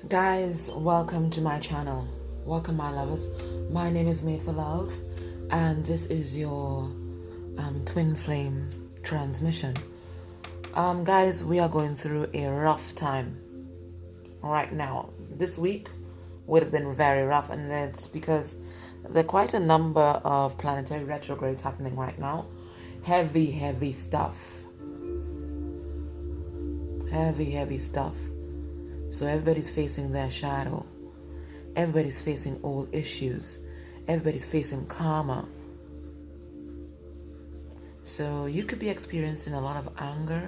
Guys, welcome to my channel. Welcome, my lovers. My name is Made for Love, and this is your twin flame transmission. Guys, we are going through a rough time right now. This week would have been very rough, and that's because there are quite a number of planetary retrogrades happening right now. Heavy stuff. Heavy stuff. So everybody's facing their shadow. Everybody's facing old issues. Everybody's facing karma. So you could be experiencing a lot of anger.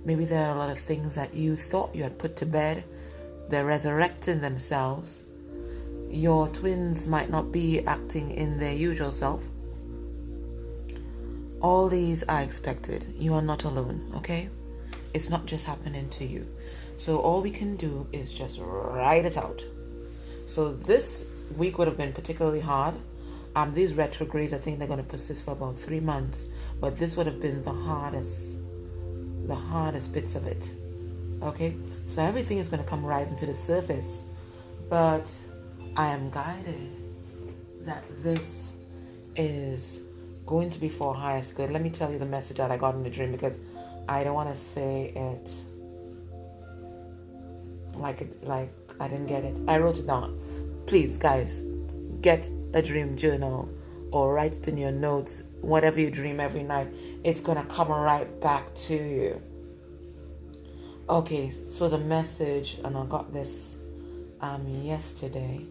Maybe there are a lot of things that you thought you had put to bed. They're resurrecting themselves. Your twins might not be acting in their usual self. All these are expected. You are not alone, okay? It's not just happening to you. So all we can do is just ride it out. So this week would have been particularly hard. These retrogrades, I think they're going to persist for about 3 months. But this would have been the hardest bits of it. Okay? So everything is going to come rising to the surface. But I am guided that this is going to be for highest good. Let me tell you the message that I got in the dream, because I don't want to say it like I didn't get it. I wrote it down. Please, guys, get a dream journal or write it in your notes. Whatever you dream every night, it's gonna come right back to you. Okay, so the message, and I got this yesterday.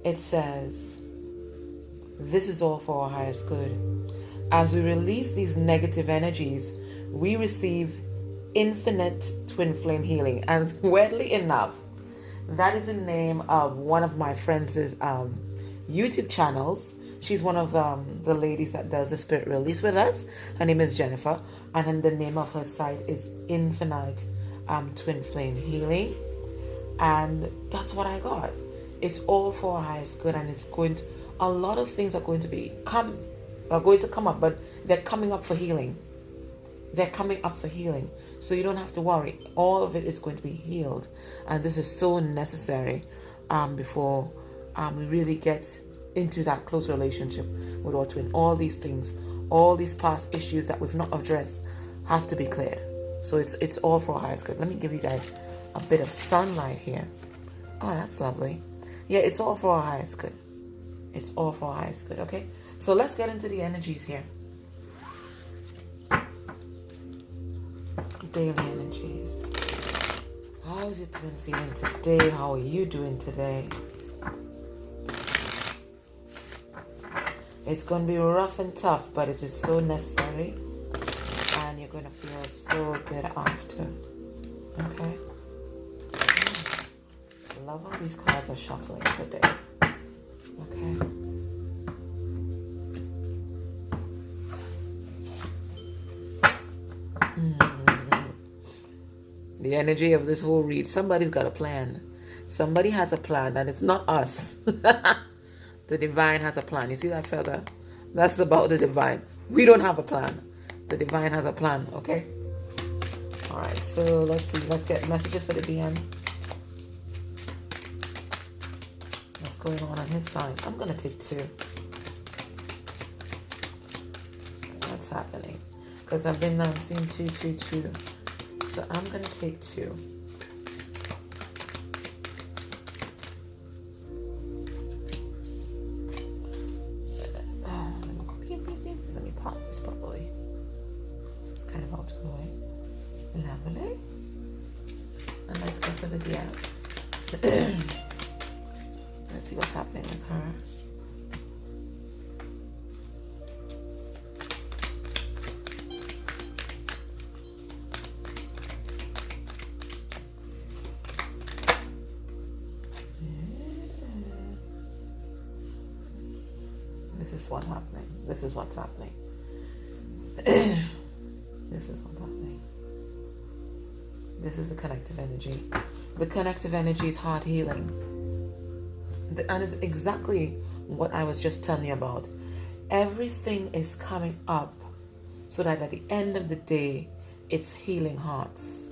It says, this is all for our highest good. As we release these negative energies, we receive infinite twin flame healing. And weirdly enough, that is the name of one of my friends' YouTube channels. She's one of the ladies that does the spirit release with us. Her name is Jennifer, and then the name of her site is Infinite Twin Flame Healing. And that's what I got. It's all for our highest good, and it's going to, a lot of things are going to come up, but they're coming up for healing. They're coming up for healing. So you don't have to worry. All of it is going to be healed. And this is so necessary before we really get into that close relationship with our twin. All these things, all these past issues that we've not addressed have to be cleared. So it's all for our highest good. Let me give you guys a bit of sunlight here. Oh, that's lovely. Yeah, it's all for our highest good. It's all for our highest good, okay? So let's get into the energies here. Daily energies. How is your twin feeling today? How are you doing today? It's going to be rough and tough, but it is so necessary. And you're going to feel so good after. Okay? I love how these cards are shuffling today. Okay? The energy of this whole read. Somebody's got a plan. Somebody has a plan, and it's not us. The divine has a plan. You see that feather? That's about the divine. We don't have a plan. The divine has a plan, okay? Alright, so let's see. Let's get messages for the DM. What's going on his side? I'm going to take 2. What's happening? Because I've been seeing 2. So I'm going to take 2. Let me pop this properly. So it's kind of out of the way. Lovely. And let's go for the DM. Let's see what's happening with her. This is what's happening. This is what's happening. This is what's happening. This is the connective energy. The connective energy is heart healing. And it's exactly what I was just telling you about. Everything is coming up so that at the end of the day, it's healing hearts.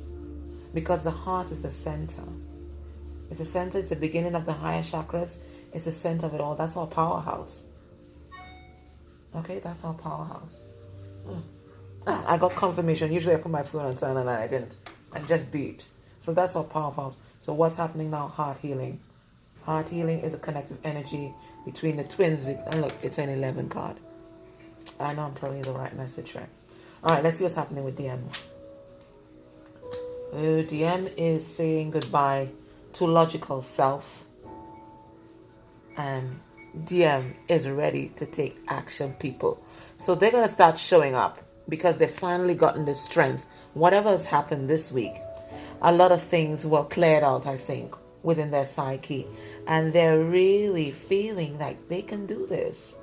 because the heart is the center. It's the center. It's the beginning of the higher chakras. It's the center of it all. That's our powerhouse. Okay, that's our powerhouse. I got confirmation. Usually I put my phone on silent and I didn't. I just beeped. So that's our powerhouse. So what's happening now? Heart healing. Heart healing is a connective energy between the twins. And look, it's an 11 card. I know I'm telling you the right message, right? All right, let's see what's happening with DM. DM is saying goodbye to logical self. And DM is ready to take action, people. So they're going to start showing up because they've finally gotten the strength. Whatever has happened this week, a lot of things were cleared out, I think, within their psyche. And they're really feeling like they can do this.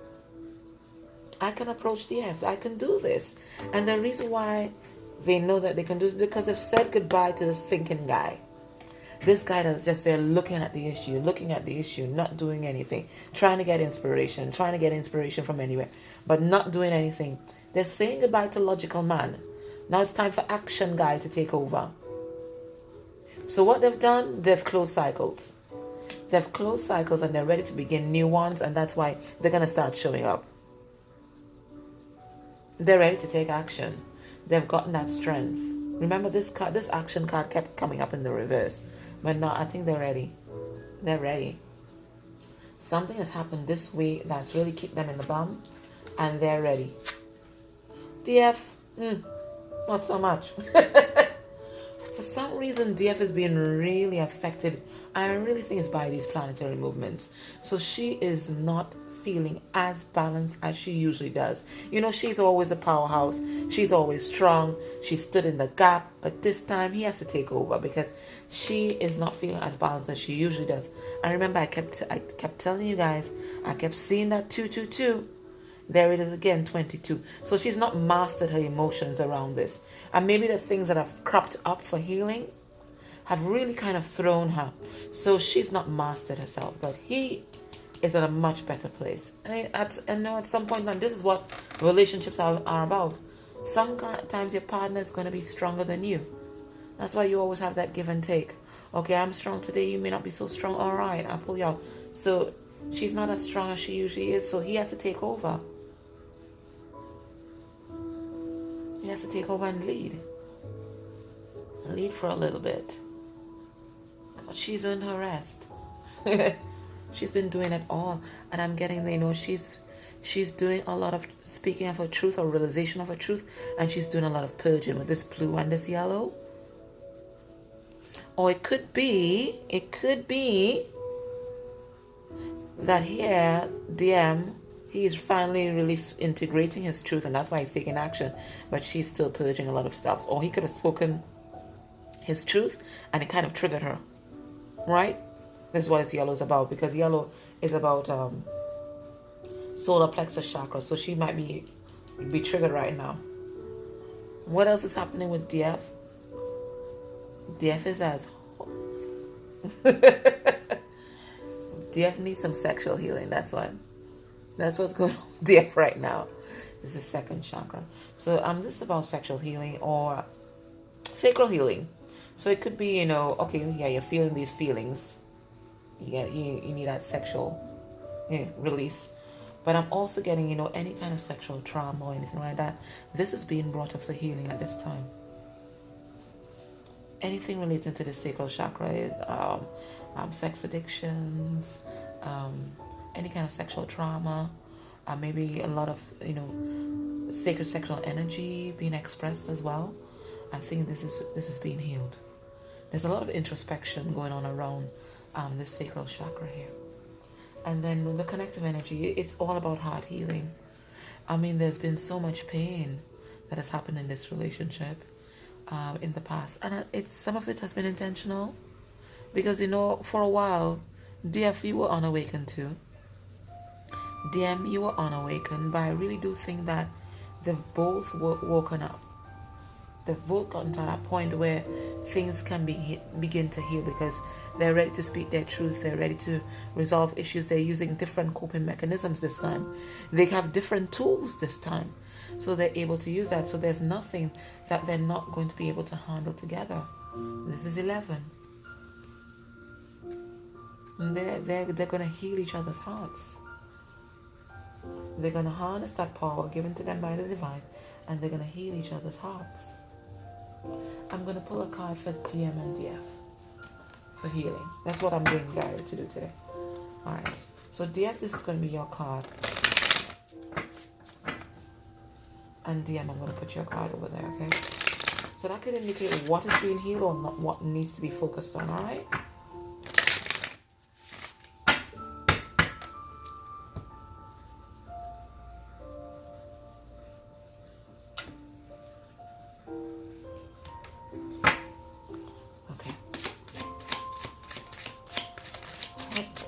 I can approach DF. I can do this. And the reason why they know that they can do it is because they've said goodbye to this thinking guy. This guy that's just there looking at the issue, not doing anything, trying to get inspiration from anywhere, but not doing anything. They're saying goodbye to logical man. Now it's time for action guy to take over. So what they've done, they've closed cycles. They've closed cycles and they're ready to begin new ones, and that's why they're going to start showing up. They're ready to take action. They've gotten that strength. Remember this action card kept coming up in the reverse. But no, I think they're ready. They're ready. Something has happened this week that's really kicked them in the bum. And they're ready. DF, not so much. For some reason, DF is being really affected. I really think it's by these planetary movements. So she is not feeling as balanced as she usually does. You know, she's always a powerhouse. She's always strong. She stood in the gap. But this time, he has to take over because she is not feeling as balanced as she usually does. And remember, I kept telling you guys, I kept seeing that 222. There it is again, 22. So she's not mastered her emotions around this. And maybe the things that have cropped up for healing have really kind of thrown her. So she's not mastered herself. But he is in a much better place. And at some point, and this is what relationships are about. Sometimes your partner is going to be stronger than you. That's why you always have that give and take. Okay, I'm strong today. You may not be so strong. All right, I'll pull you out. So she's not as strong as she usually is. So he has to take over. He has to take over and lead. Lead for a little bit. But she's earned her rest. She's been doing it all. And I'm getting, she's doing a lot of speaking of her truth or realization of her truth. And she's doing a lot of purging with this blue and this yellow. Or it could be that here, DM, he's finally integrating his truth, and that's why he's taking action. But she's still purging a lot of stuff. Or he could have spoken his truth, and it kind of triggered her. Right? This is what this yellow is about, because yellow is about solar plexus chakra. So she might be triggered right now. What else is happening with DF? DF is as hot. DF needs some sexual healing. That's what's going on with DF right now. This is second chakra. So this is about sexual healing or sacral healing. So it could be, okay, yeah, you're feeling these feelings. You need that sexual release. But I'm also getting, any kind of sexual trauma or anything like that. This is being brought up for healing at this time. Anything relating to the sacral chakra, sex addictions, any kind of sexual trauma, maybe a lot of, sacred sexual energy being expressed as well. I think this is being healed. There's a lot of introspection going on around this sacral chakra here. And then the connective energy, it's all about heart healing. I mean, there's been so much pain that has happened in this relationship in the past. And some of it has been intentional. Because, for a while, DF, you were unawakened too. DM, you were unawakened. But I really do think that they've both woken up. They've both gotten to that point where things can begin to heal because they're ready to speak their truth. They're ready to resolve issues. They're using different coping mechanisms this time. They have different tools this time. So they're able to use that. So there's nothing that they're not going to be able to handle together. This is 11. And they're going to heal each other's hearts. They're going to harness that power given to them by the divine, and they're going to heal each other's hearts. I'm going to pull a card for DM and DF for healing. That's what I'm being guided to do today. Alright, so DF, this is going to be your card. And DM, I'm going to put your card over there, okay? So that could indicate what is being healed or not, what needs to be focused on, alright?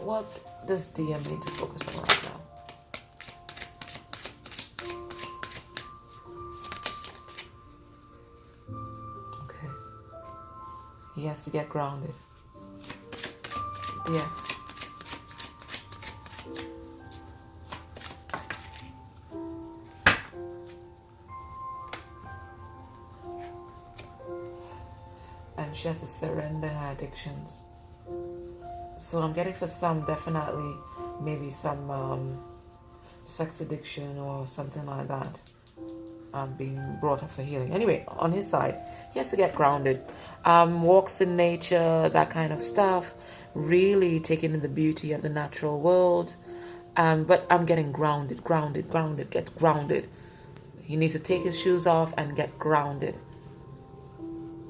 What does DM need to focus on right now? Okay. He has to get grounded. Yeah. And she has to surrender her addictions. So I'm getting for some, definitely, maybe some sex addiction or something like that being brought up for healing. Anyway, on his side, he has to get grounded. Walks in nature, that kind of stuff. Really taking in the beauty of the natural world. But I'm getting grounded, get grounded. He needs to take his shoes off and get grounded.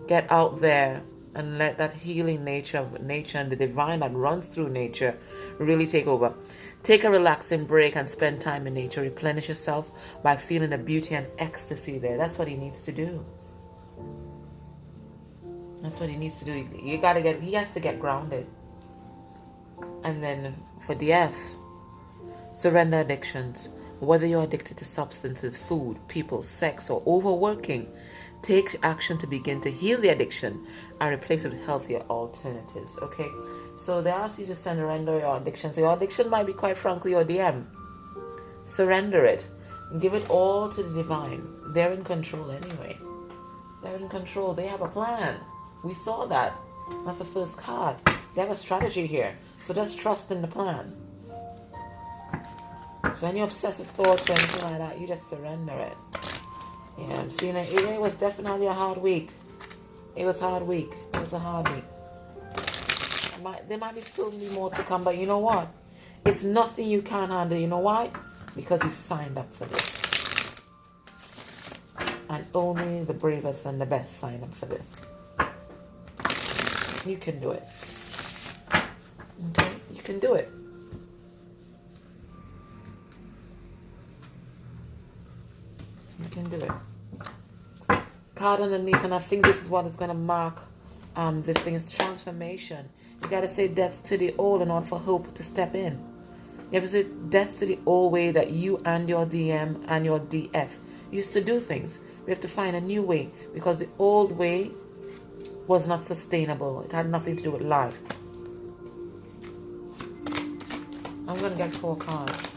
Get out there. And let that healing nature of nature and the divine that runs through nature really take over. Take a relaxing break and spend time in nature. Replenish yourself by feeling the beauty and ecstasy there. That's what he needs to do. That's what he needs to do. He has to get grounded. And then for DF, surrender addictions. Whether you're addicted to substances, food, people, sex, or overworking, take action to begin to heal the addiction and replace it with healthier alternatives. Okay, so they ask you to surrender your addiction. So your addiction might be, quite frankly, your DM. Surrender it. Give it all to the divine. They're in control anyway. They're in control. They have a plan. We saw that. That's the first card. They have a strategy here. So just trust in the plan. So any obsessive thoughts or anything like that, you just surrender it. Yeah, I'm seeing it. It was definitely a hard week. It was a hard week. There might be still be more to come, but you know what? It's nothing you can't handle. You know why? Because you signed up for this. And only the bravest and the best sign up for this. You can do it. Okay? You can do it. You can do it. Card underneath, and I think this is what is going to mark this thing, is transformation. You got to say death to the old in order for hope to step in. You have to say death to the old way that you and your DM and your DF used to do things. We have to find a new way, because the old way was not sustainable. It had nothing to do with life. I'm going to get 4 cards.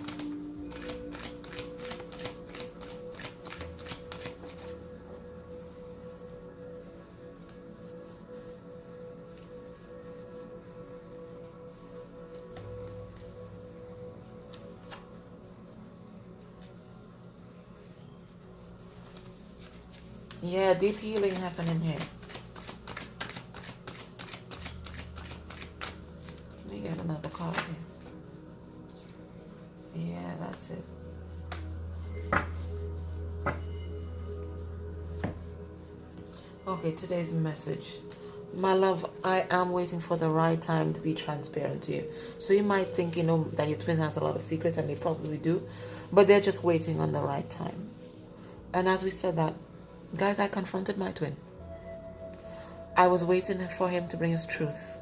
Yeah, deep healing happening here. Let me get another card here. Yeah, that's it. Okay, today's message. My love, I am waiting for the right time to be transparent to you. So you might think, that your twin has a lot of secrets, and they probably do. But they're just waiting on the right time. And as we said that, guys, I confronted my twin. I was waiting for him to bring his truth.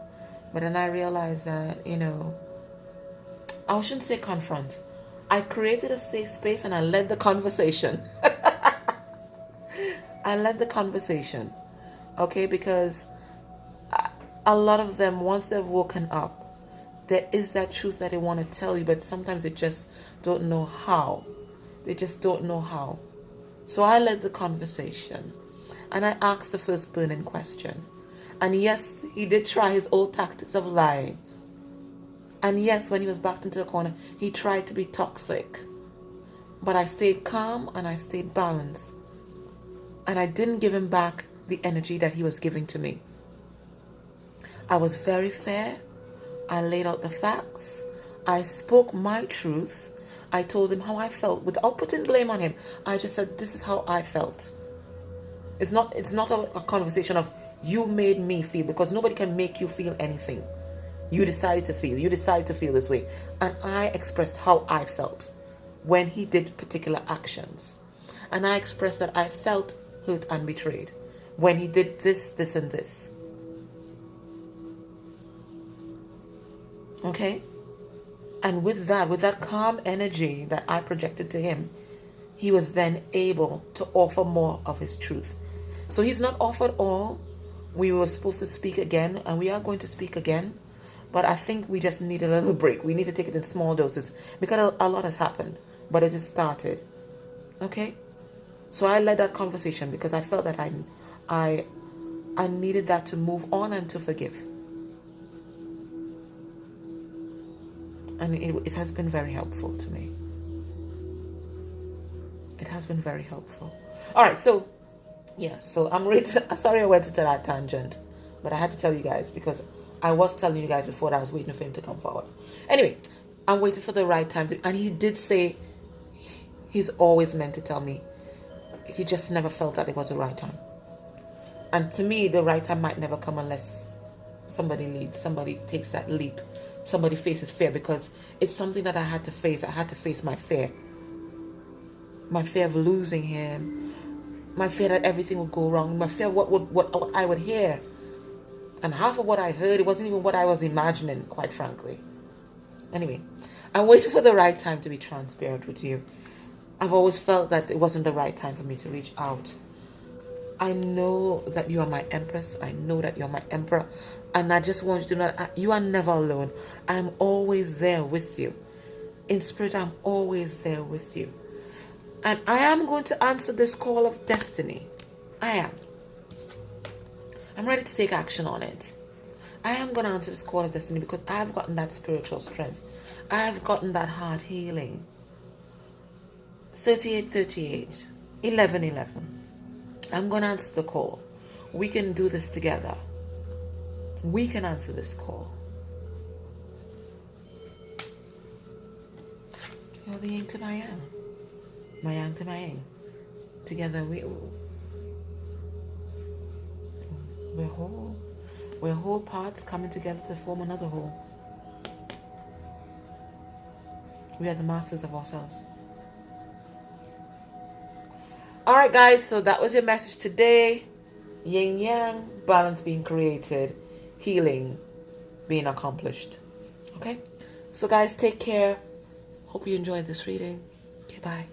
But then I realized that, I shouldn't say confront. I created a safe space and I led the conversation. I led the conversation. Okay, because a lot of them, once they've woken up, there is that truth that they want to tell you, but sometimes they just don't know how. They just don't know how. So I led the conversation, and I asked the first burning question. And yes, he did try his old tactics of lying. And yes, when he was backed into the corner, he tried to be toxic. But I stayed calm and I stayed balanced. And I didn't give him back the energy that he was giving to me. I was very fair. I laid out the facts. I spoke my truth. I told him how I felt without putting blame on him. I just said, this is how I felt. It's not a conversation of you made me feel, because nobody can make you feel anything. You decided to feel. You decided to feel this way. And I expressed how I felt when he did particular actions. And I expressed that I felt hurt and betrayed when he did this, this, and this. Okay? And with that calm energy that I projected to him, he was then able to offer more of his truth. So he's not offered all. We were supposed to speak again, and we are going to speak again. But I think we just need a little break. We need to take it in small doses because a lot has happened, but it has started. Okay? So I led that conversation because I felt that I needed that to move on and to forgive. And it has been very helpful to me. It has been very helpful. All right, so yeah, so I'm ready to, sorry I went into that tangent, but I had to tell you guys because I was telling you guys before that I was waiting for him to come forward. Anyway, I'm waiting for the right time to, and he did say he's always meant to tell me. He just never felt that it was the right time. And to me, the right time might never come unless somebody leads, somebody takes that leap, somebody faces fear, because it's something that I had to face. I had to face my fear. My fear of losing him, my fear that everything would go wrong, my fear of what I would hear. And half of what I heard, it wasn't even what I was imagining, quite frankly. Anyway, I'm waiting for the right time to be transparent with you. I've always felt that it wasn't the right time for me to reach out. I know that you are my empress. I know that you're my emperor. And I just want you to know that you are never alone. I'm always there with you. In spirit, I'm always there with you. And I am going to answer this call of destiny. I am. I'm ready to take action on it. I am going to answer this call of destiny because I have gotten that spiritual strength. I have gotten that heart healing. 3838, 1111. I'm going to answer the call. We can do this together. We can answer this call. You're the yin to my yang. My yang to my yin. Together we're whole. We're whole parts coming together to form another whole. We are the masters of ourselves. Alright guys, so that was your message today. Yin yang, balance being created, healing being accomplished. Okay? So guys, take care. Hope you enjoyed this reading. Okay, bye.